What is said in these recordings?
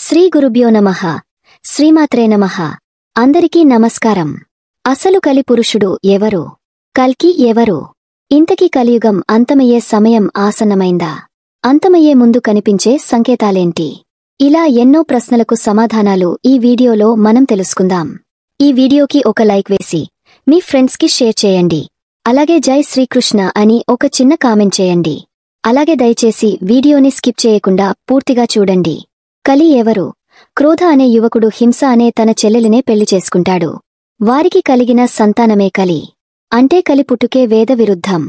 శ్రీ గురుభ్యో నమః. శ్రీమాత్రే నమః. అందరికీ నమస్కారం. అసలు కలి పురుషుడు ఎవరు? కల్కి ఎవరు? ఇంతకీ కలియుగం అంతమయ్యే సమయం ఆసన్నమైందా? అంతమయ్యే ముందు కనిపించే సంకేతాలేంటి? ఇలా ఎన్నో ప్రశ్నలకు సమాధానాలు ఈ వీడియోలో మనం తెలుసుకుందాం. ఈ వీడియోకి ఒక లైక్ వేసి మీ ఫ్రెండ్స్కి షేర్ చేయండి. అలాగే జై శ్రీకృష్ణ అని ఒక చిన్న కామెంట్ చేయండి. అలాగే దయచేసి వీడియోని స్కిప్ చేయకుండా పూర్తిగా చూడండి. కలి ఎవరు? క్రోధ అనే యువకుడు హింస అనే తన చెల్లెలినే పెళ్లి చేసుకుంటాడు. వారికి కలిగిన సంతానమే కలి. అంటే కలి పుట్టుకే వేద విరుద్ధం.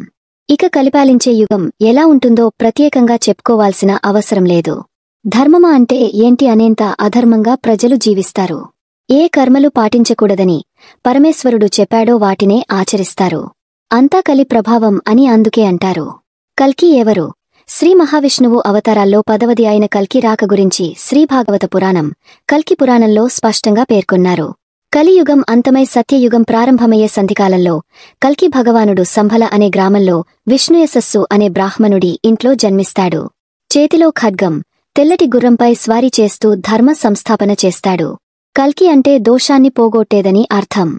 ఇక కలిపాలించే యుగం ఎలా ఉంటుందో ప్రత్యేకంగా చెప్పుకోవాల్సిన అవసరం లేదు. ధర్మమా అంటే ఏంటి అనేంత అధర్మంగా ప్రజలు జీవిస్తారు. ఏ కర్మలు పాటించకూడదని పరమేశ్వరుడు చెప్పాడో వాటినే ఆచరిస్తారు. అంతా కలి ప్రభావం అని అందుకే అంటారు. కల్కి ఎవరు? శ్రీ మహావిష్ణువు అవతారాల్లో 10వది అయిన కల్కి రాక గురించి శ్రీభాగవత పురాణం, కల్కి పురాణంలో స్పష్టంగా పేర్కొన్నారు. కలియుగం అంతమై సత్యయుగం ప్రారంభమయ్యే సంధికాలంలో కల్కి భగవానుడు సంభల అనే గ్రామంలో విష్ణుయశస్సు అనే బ్రాహ్మణుడి ఇంట్లో జన్మిస్తాడు. చేతిలో ఖడ్గం, తెల్లటి గుర్రంపై స్వారీ చేస్తూ ధర్మ సంస్థాపన చేస్తాడు. కల్కి అంటే దోషాన్ని పోగొట్టేదని అర్థం.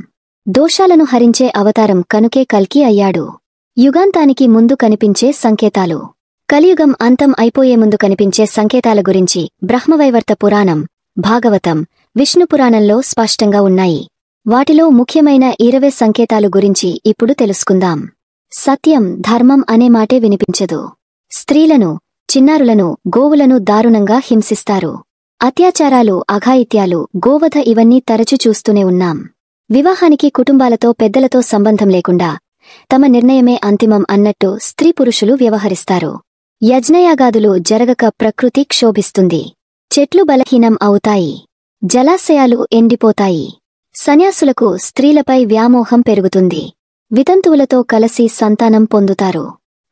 దోషాలను హరించే అవతారం కనుకే కల్కి అయ్యాడు. యుగాంతానికి ముందు కనిపించే సంకేతాలు. కలియుగం అంతం అయిపోయే ముందు కనిపించే సంకేతాల గురించి బ్రహ్మవైవర్త పురాణం, భాగవతం, విష్ణుపురాణంలో స్పష్టంగా ఉన్నాయి. వాటిలో ముఖ్యమైన 20 సంకేతాలు గురించి ఇప్పుడు తెలుసుకుందాం. సత్యం, ధర్మం అనే మాటే వినిపించదు. స్త్రీలను, చిన్నారులను, గోవులను దారుణంగా హింసిస్తారు. అత్యాచారాలు, అఘాయిత్యాలు, గోవధ ఇవన్నీ తరచు చూస్తూనే ఉన్నాం. వివాహానికి కుటుంబాలతో పెద్దలతో సంబంధం లేకుండా తమ నిర్ణయమే అంతిమం అన్నట్టు స్త్రీ పురుషులు వ్యవహరిస్తారు. యజ్ఞయాగాదులు జరగక ప్రకృతి క్షోభిస్తుంది. చెట్లు బలహీనం అవుతాయి. జలాశయాలు ఎండిపోతాయి. సన్యాసులకు స్త్రీలపై వ్యామోహం పెరుగుతుంది. వితంతువులతో కలసి సంతానం పొందుతారు.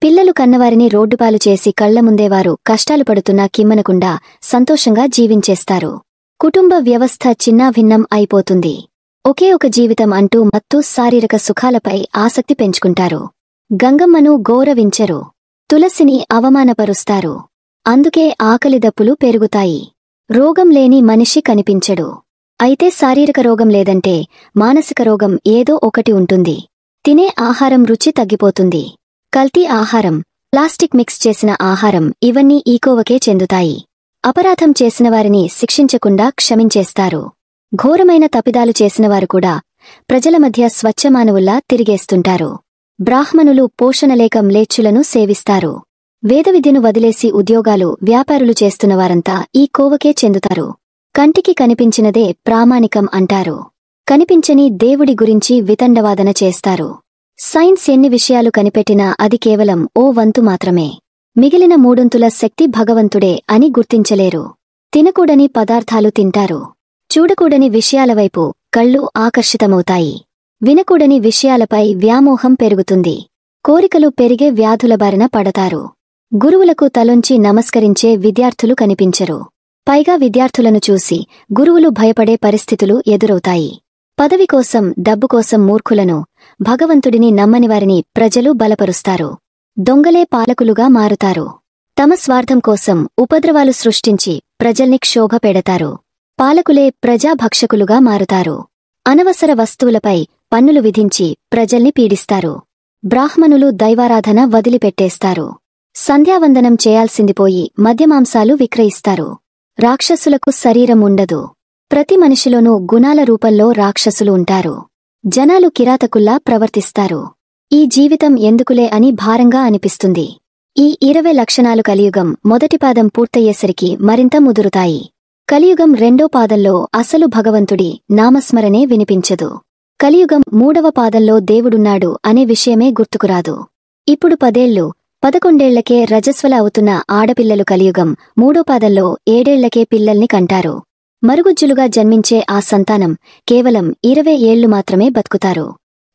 పిల్లలు కన్నవారిని రోడ్డుపాలు చేసి కళ్లముందేవారు కష్టాలు పడుతున్నా కిమ్మనకుండా సంతోషంగా జీవించేస్తారు. కుటుంబ వ్యవస్థ చిన్నాభిన్నం అయిపోతుంది. ఒకే ఒక జీవితం అంటూ మత్తు శారీరక సుఖాలపై ఆసక్తి పెంచుకుంటారు. గంగమ్మను గౌరవించరు. తులసిని అవమానపరుస్తారు. అందుకే ఆకలిదప్పులు పెరుగుతాయి. రోగం లేని మనిషి కనిపించడు. అయితే శారీరక రోగం లేదంటే మానసిక రోగం ఏదో ఒకటి ఉంటుంది. తినే ఆహారం రుచి తగ్గిపోతుంది. కల్తీ ఆహారం, ప్లాస్టిక్ మిక్స్ చేసిన ఆహారం ఇవన్నీ ఈ కోవకే చెందుతాయి. అపరాధం చేసినవారిని శిక్షించకుండా క్షమించేస్తారు. ఘోరమైన తప్పిదాలు చేసినవారు కూడా ప్రజల మధ్య స్వచ్ఛమానవుల్లా తిరిగేస్తుంటారు. బ్రాహ్మణులు పోషణలేక మ్లేచ్చులను సేవిస్తారు. వేదవిద్యను వదిలేసి ఉద్యోగాలు, వ్యాపారులు చేస్తున్నవారంతా ఈ కోవకే చెందుతారు. కంటికి కనిపించినదే ప్రామాణికం అంటారు. కనిపించని దేవుడి గురించి వితండవాదన చేస్తారు. సైన్స్ ఎన్ని విషయాలు కనిపెట్టినా అది కేవలం ఓ వంతు మాత్రమే. మిగిలిన మూడొంతుల శక్తి భగవంతుడే అని గుర్తించలేరు. తినకూడని పదార్థాలు తింటారు. చూడకూడని విషయాలవైపు కళ్ళు ఆకర్షితమవుతాయి. వినకూడని విషయాలపై వ్యామోహం పెరుగుతుంది. కోరికలు పెరిగే వ్యాధుల బారిన పడతారు. గురువులకు తలొంచి నమస్కరించే విద్యార్థులు కనిపించరు. పైగా విద్యార్థులను చూసి గురువులు భయపడే పరిస్థితులు ఎదురవుతాయి. పదవి కోసం, డబ్బు కోసం మూర్ఖులను, భగవంతుడిని నమ్మనివారిని ప్రజలు బలపరుస్తారు. దొంగలే పాలకులుగా మారుతారు. తమ స్వార్థం కోసం ఉపద్రవాలు సృష్టించి ప్రజల్ని క్షోభ పెడతారు. పాలకులే ప్రజాభక్షకులుగా మారుతారు. అనవసర వస్తువులపై పన్నులు విధించి ప్రజల్ని పీడిస్తారు. బ్రాహ్మణులు దైవారాధన వదిలిపెట్టేస్తారు. సంధ్యావందనం చేయాల్సింది పోయి మద్యమాంసాలు విక్రయిస్తారు. రాక్షసులకు శరీరం ఉండదు. ప్రతి మనిషిలోనూ గుణాల రూపంలో రాక్షసులు ఉంటారు. జనాలు కిరాతకుల్లా ప్రవర్తిస్తారు. ఈ జీవితం ఎందుకులే అని భారంగా అనిపిస్తుంది. ఈ 20 లక్షణాలు కలియుగం మొదటి పాదం పూర్తయ్యేసరికి మరింత ముదురుతాయి. కలియుగం రెండో పాదంలో అసలు భగవంతుడి నామస్మరణే వినిపించదు. కలియుగం 3వ పాదంలో దేవుడున్నాడు అనే విషయమే గుర్తుకురాదు. ఇప్పుడు 10 ఏళ్లు, 11 ఏళ్లకే రజస్వల అవుతున్న ఆడపిల్లలు కలియుగం 3వ పాదంలో 7 ఏళ్లకే పిల్లల్ని కంటారు. మరుగుజ్జులుగా జన్మించే ఆ సంతానం కేవలం 20 ఏళ్లు మాత్రమే బతుకుతారు.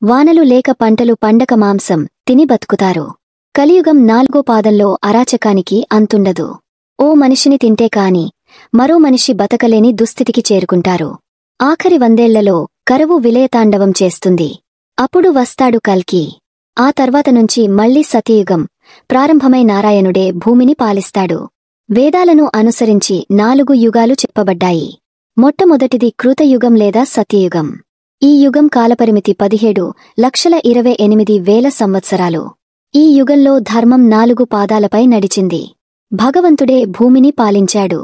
వానలు లేక పంటలు పండక మాంసం తిని బతుకుతారు. కలియుగం 4వ పాదంలో అరాచకానికి అంతుండదు. ఓ మనిషిని తింటే కాని మరో మనిషి బతకలేని దుస్థితికి చేరుకుంటారు. ఆఖరి 100 ఏళ్లలో కరువు విలయతాండవం చేస్తుంది. అప్పుడు వస్తాడు కల్కి. ఆ తర్వాత నుంచి మళ్లీ సత్యయుగం ప్రారంభమై నారాయణుడే భూమిని పాలిస్తాడు. వేదాలను అనుసరించి 4 యుగాలు చెప్పబడ్డాయి. మొట్టమొదటిది కృతయుగం లేదా సత్యయుగం. ఈ యుగం కాలపరిమితి 17,28,000 సంవత్సరాలు. ఈ యుగంలో ధర్మం 4 పాదాలపై నడిచింది. భగవంతుడే భూమిని పాలించాడు.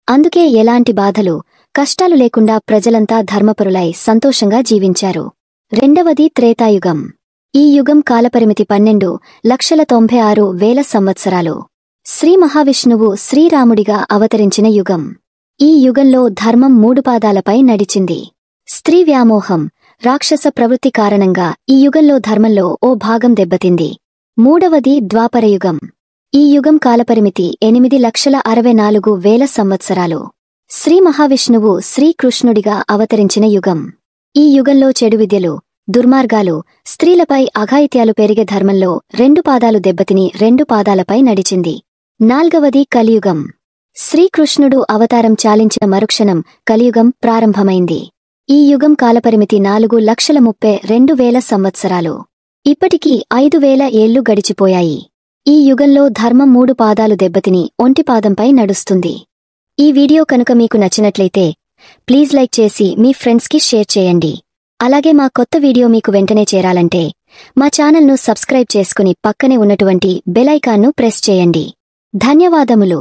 అందుకే ఎలాంటి బాధలు, కష్టాలు లేకుండా ప్రజలంతా ధర్మపరులై సంతోషంగా జీవించారు. రెండవది త్రేతాయుగం. ఈ యుగం కాలపరిమితి 12,96,000 సంవత్సరాలు. శ్రీ మహావిష్ణువు శ్రీరాముడిగా అవతరించిన యుగం. ఈ యుగంలో ధర్మం 3 పాదాలపై నడిచింది. స్త్రీ వ్యామోహం, రాక్షస ప్రవృత్తి కారణంగా ఈ యుగంలో ధర్మంలో ఓ భాగం దెబ్బతింది. మూడవది ద్వాపరయుగం. ఈ యుగం కాలపరిమితి 8,64,000 సంవత్సరాలు. శ్రీ మహావిష్ణువు శ్రీకృష్ణుడిగా అవతరించిన యుగం. ఈ యుగంలో చెడు విద్యలు, దుర్మార్గాలు, స్త్రీలపై అఘాయిత్యాలు పెరిగే ధర్మంలో 2 పాదాలు దెబ్బతిని 2 పాదాలపై నడిచింది. నాల్గవది కలియుగం. శ్రీకృష్ణుడు అవతారం చాలించిన మరుక్షణం కలియుగం ప్రారంభమైంది. ఈ యుగం కాలపరిమితి 4,32,000 సంవత్సరాలు. ఇప్పటికీ 5,000 ఏళ్లు గడిచిపోయాయి. ఈ యుగంలో ధర్మం 3 పాదాలు దెబ్బతిని 1 పాదంపై నడుస్తుంది. ఈ వీడియో కనుక మీకు నచ్చినట్లయితే ప్లీజ్ లైక్ చేసి మీ ఫ్రెండ్స్కి షేర్ చేయండి. అలాగే మా కొత్త వీడియో మీకు వెంటనే చేరాలంటే మా ఛానల్ను సబ్స్క్రైబ్ చేసుకుని పక్కనే ఉన్నటువంటి బెల్ ఐకాన్ను ప్రెస్ చేయండి. ధన్యవాదములు.